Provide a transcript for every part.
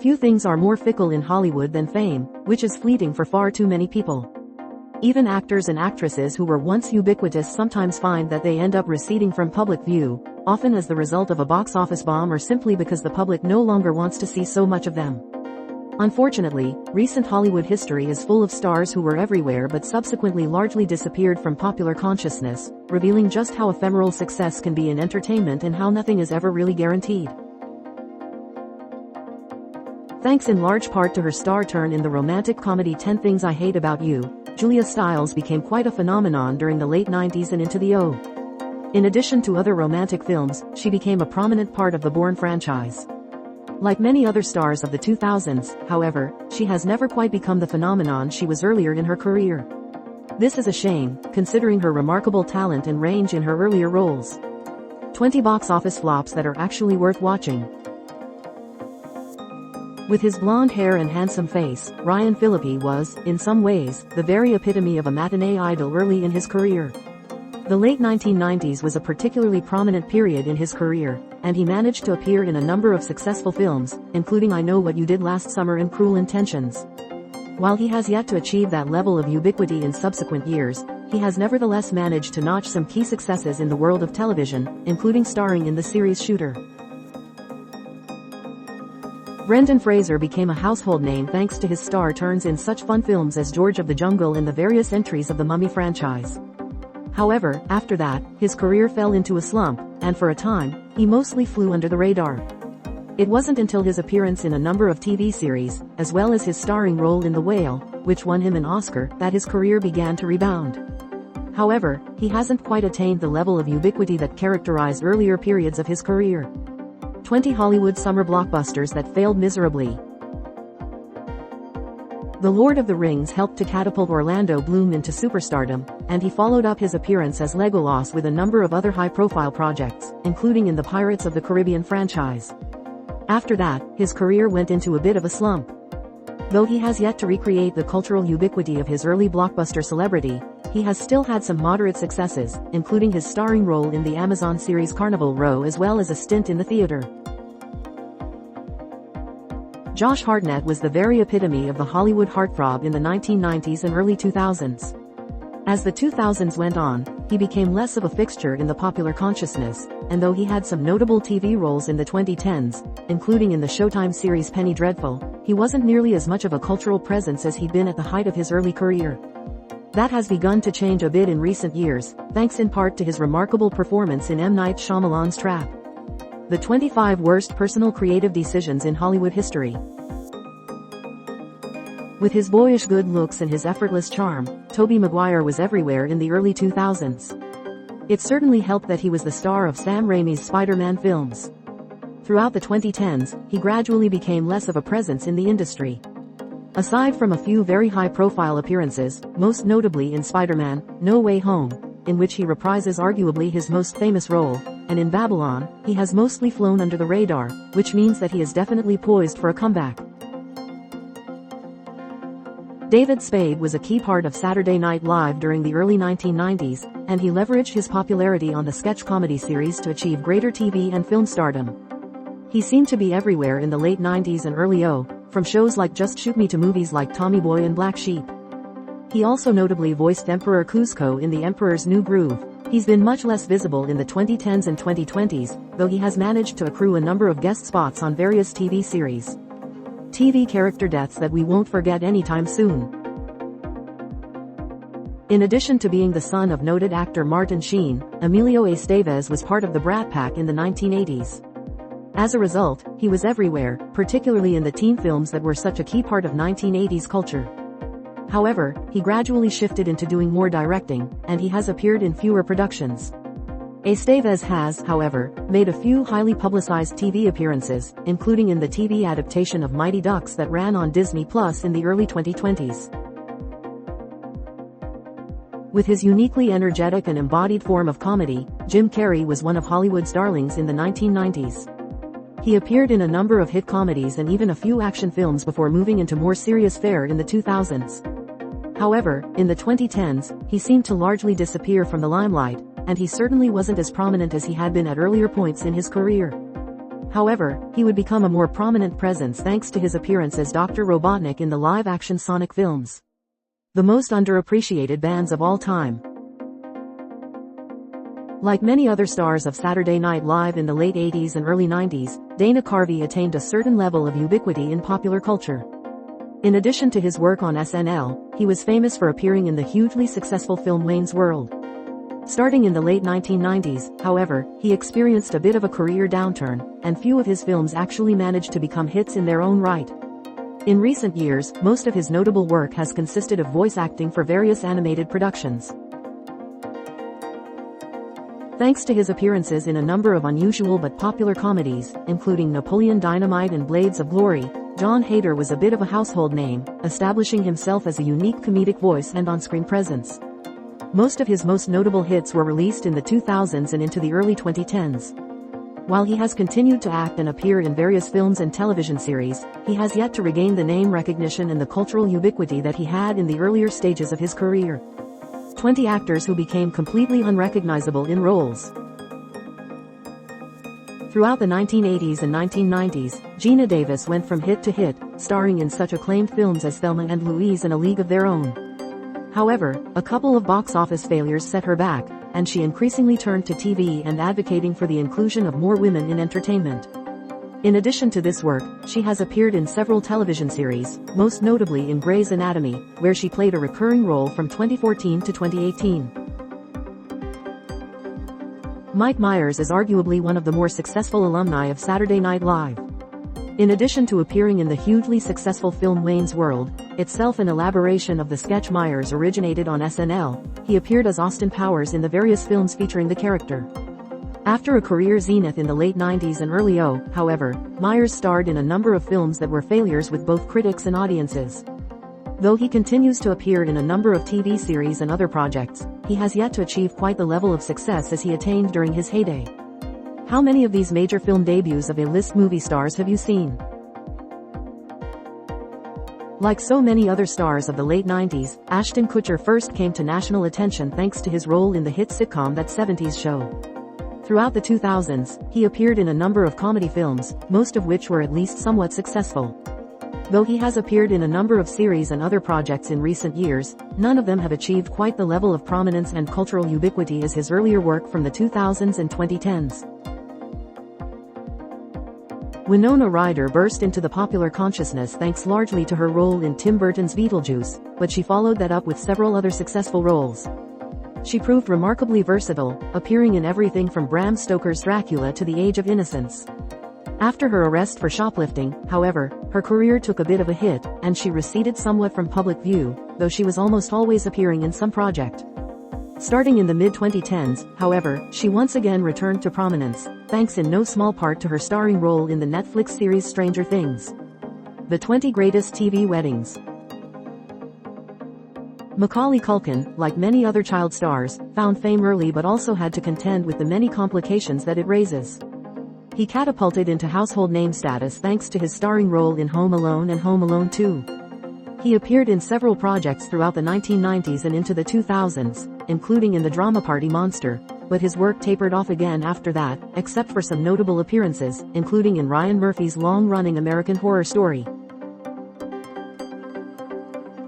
Few things are more fickle in Hollywood than fame, which is fleeting for far too many people. Even actors and actresses who were once ubiquitous sometimes find that they end up receding from public view, often as the result of a box office bomb or simply because the public no longer wants to see so much of them. Unfortunately, recent Hollywood history is full of stars who were everywhere but subsequently largely disappeared from popular consciousness, revealing just how ephemeral success can be in entertainment and how nothing is ever really guaranteed. Thanks in large part to her star turn in the romantic comedy 10 Things I Hate About You, Julia Stiles became quite a phenomenon during the late 90s and into the 2000s. In addition to other romantic films, she became a prominent part of the Bourne franchise. Like many other stars of the 2000s, however, she has never quite become the phenomenon she was earlier in her career. This is a shame, considering her remarkable talent and range in her earlier roles. 20 box office flops that are actually worth watching. With his blonde hair and handsome face, Ryan Phillippe was, in some ways, the very epitome of a matinee idol early in his career. The late 1990s was a particularly prominent period in his career, and he managed to appear in a number of successful films, including I Know What You Did Last Summer and Cruel Intentions. While he has yet to achieve that level of ubiquity in subsequent years, he has nevertheless managed to notch some key successes in the world of television, including starring in the series Shooter. Brendan Fraser became a household name thanks to his star turns in such fun films as George of the Jungle and the various entries of the Mummy franchise. However, after that, his career fell into a slump, and for a time, he mostly flew under the radar. It wasn't until his appearance in a number of TV series, as well as his starring role in The Whale, which won him an Oscar, that his career began to rebound. However, he hasn't quite attained the level of ubiquity that characterized earlier periods of his career. 20 Hollywood summer blockbusters that failed miserably. The Lord of the Rings helped to catapult Orlando Bloom into superstardom, and he followed up his appearance as Legolas with a number of other high-profile projects, including in the Pirates of the Caribbean franchise. After that, his career went into a bit of a slump. Though he has yet to recreate the cultural ubiquity of his early blockbuster celebrity, he has still had some moderate successes, including his starring role in the Amazon series Carnival Row as well as a stint in the theater. Josh Hartnett was the very epitome of the Hollywood heartthrob in the 1990s and early 2000s. As the 2000s went on, he became less of a fixture in the popular consciousness, and though he had some notable TV roles in the 2010s, including in the Showtime series Penny Dreadful, he wasn't nearly as much of a cultural presence as he'd been at the height of his early career. That has begun to change a bit in recent years, thanks in part to his remarkable performance in M. Night Shyamalan's Trap. The 25 Worst Personal Creative Decisions in Hollywood History. With his boyish good looks and his effortless charm, Tobey Maguire was everywhere in the early 2000s. It certainly helped that he was the star of Sam Raimi's Spider-Man films. Throughout the 2010s, he gradually became less of a presence in the industry. Aside from a few very high-profile appearances, most notably in Spider-Man: No Way Home, in which he reprises arguably his most famous role, and in Babylon, he has mostly flown under the radar, which means that he is definitely poised for a comeback. David Spade was a key part of Saturday Night Live during the early 1990s, and he leveraged his popularity on the sketch comedy series to achieve greater TV and film stardom. He seemed to be everywhere in the late 90s and early 2000s, from shows like Just Shoot Me to movies like Tommy Boy and Black Sheep. He also notably voiced Emperor Kuzco in The Emperor's New Groove. He's been much less visible in the 2010s and 2020s, though he has managed to accrue a number of guest spots on various TV series. TV character deaths that we won't forget anytime soon. In addition to being the son of noted actor Martin Sheen, Emilio Estevez was part of the Brat Pack in the 1980s. As a result, he was everywhere, particularly in the teen films that were such a key part of 1980s culture. However, he gradually shifted into doing more directing, and he has appeared in fewer productions. Estevez has, however, made a few highly publicized TV appearances, including in the TV adaptation of Mighty Ducks that ran on Disney Plus in the early 2020s. With his uniquely energetic and embodied form of comedy, Jim Carrey was one of Hollywood's darlings in the 1990s. He appeared in a number of hit comedies and even a few action films before moving into more serious fare in the 2000s. However, in the 2010s, he seemed to largely disappear from the limelight, and he certainly wasn't as prominent as he had been at earlier points in his career. However, he would become a more prominent presence thanks to his appearance as Dr. Robotnik in the live-action Sonic films. The most underappreciated bands of all time. Like many other stars of Saturday Night Live in the late 80s and early 90s, Dana Carvey attained a certain level of ubiquity in popular culture. In addition to his work on SNL, he was famous for appearing in the hugely successful film Wayne's World. Starting in the late 1990s, however, he experienced a bit of a career downturn, and few of his films actually managed to become hits in their own right. In recent years, most of his notable work has consisted of voice acting for various animated productions. Thanks to his appearances in a number of unusual but popular comedies, including Napoleon Dynamite and Blades of Glory, Jon Heder was a bit of a household name, establishing himself as a unique comedic voice and on-screen presence. Most of his most notable hits were released in the 2000s and into the early 2010s. While he has continued to act and appear in various films and television series, he has yet to regain the name recognition and the cultural ubiquity that he had in the earlier stages of his career. 20 actors who became completely unrecognizable in roles. Throughout the 1980s and 1990s, Geena Davis went from hit to hit, starring in such acclaimed films as Thelma and Louise and A League of Their Own. However, a couple of box office failures set her back, and she increasingly turned to TV and advocating for the inclusion of more women in entertainment. In addition to this work, she has appeared in several television series, most notably in Grey's Anatomy, where she played a recurring role from 2014 to 2018. Mike Myers is arguably one of the more successful alumni of Saturday Night Live. In addition to appearing in the hugely successful film Wayne's World, itself an elaboration of the sketch Myers originated on SNL, he appeared as Austin Powers in the various films featuring the character. After a career zenith in the late 90s and early 2000s, however, Myers starred in a number of films that were failures with both critics and audiences. Though he continues to appear in a number of TV series and other projects, he has yet to achieve quite the level of success as he attained during his heyday. How many of these major film debuts of A-list movie stars have you seen? Like so many other stars of the late 90s, Ashton Kutcher first came to national attention thanks to his role in the hit sitcom That 70s Show. Throughout the 2000s, he appeared in a number of comedy films, most of which were at least somewhat successful. Though he has appeared in a number of series and other projects in recent years, none of them have achieved quite the level of prominence and cultural ubiquity as his earlier work from the 2000s and 2010s. Winona Ryder burst into the popular consciousness thanks largely to her role in Tim Burton's Beetlejuice, but she followed that up with several other successful roles. She proved remarkably versatile, appearing in everything from Bram Stoker's Dracula to The Age of Innocence. After her arrest for shoplifting, however, her career took a bit of a hit, and she receded somewhat from public view, though she was almost always appearing in some project. Starting in the mid-2010s, however, she once again returned to prominence, thanks in no small part to her starring role in the Netflix series Stranger Things. The 20 Greatest TV Weddings. Macaulay Culkin, like many other child stars, found fame early but also had to contend with the many complications that it raises. He catapulted into household name status thanks to his starring role in Home Alone and Home Alone 2. He appeared in several projects throughout the 1990s and into the 2000s, including in the drama Party Monster, but his work tapered off again after that, except for some notable appearances, including in Ryan Murphy's long-running American Horror Story.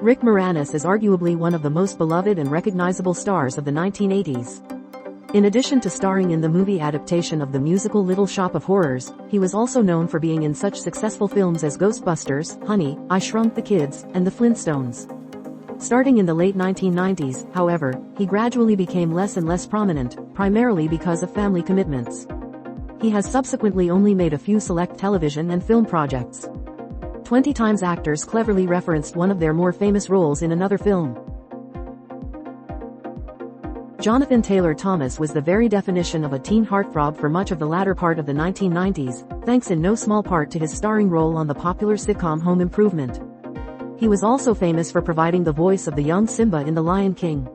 Rick Moranis is arguably one of the most beloved and recognizable stars of the 1980s. In addition to starring in the movie adaptation of the musical Little Shop of Horrors, he was also known for being in such successful films as Ghostbusters, Honey, I Shrunk the Kids, and The Flintstones. Starting in the late 1990s, however, he gradually became less and less prominent, primarily because of family commitments. He has subsequently only made a few select television and film projects. 20 Times actors cleverly referenced one of their more famous roles in another film. Jonathan Taylor Thomas was the very definition of a teen heartthrob for much of the latter part of the 1990s, thanks in no small part to his starring role on the popular sitcom Home Improvement. He was also famous for providing the voice of the young Simba in The Lion King.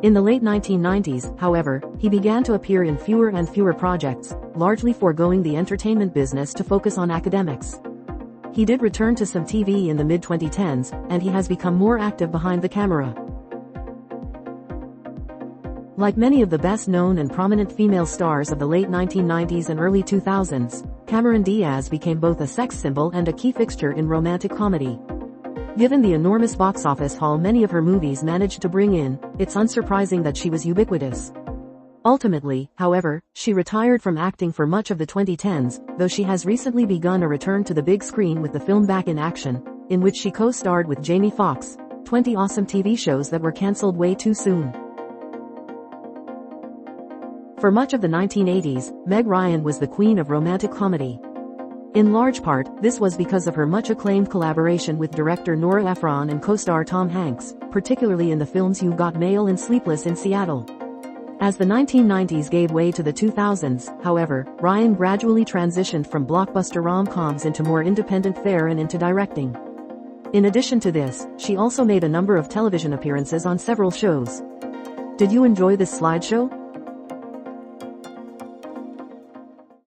In the late 1990s, however, he began to appear in fewer and fewer projects, largely foregoing the entertainment business to focus on academics. He did return to some TV in the mid-2010s, and he has become more active behind the camera. Like many of the best-known and prominent female stars of the late 1990s and early 2000s, Cameron Diaz became both a sex symbol and a key fixture in romantic comedy. Given the enormous box office haul many of her movies managed to bring in, it's unsurprising that she was ubiquitous. Ultimately, however, she retired from acting for much of the 2010s, though she has recently begun a return to the big screen with the film Back in Action, in which she co-starred with Jamie Foxx, 20 awesome TV shows that were cancelled way too soon. For much of the 1980s, Meg Ryan was the queen of romantic comedy. In large part, this was because of her much-acclaimed collaboration with director Nora Ephron and co-star Tom Hanks, particularly in the films You Got Mail and Sleepless in Seattle. As the 1990s gave way to the 2000s, however, Ryan gradually transitioned from blockbuster rom-coms into more independent fare and into directing. In addition to this, she also made a number of television appearances on several shows. Did you enjoy this slideshow?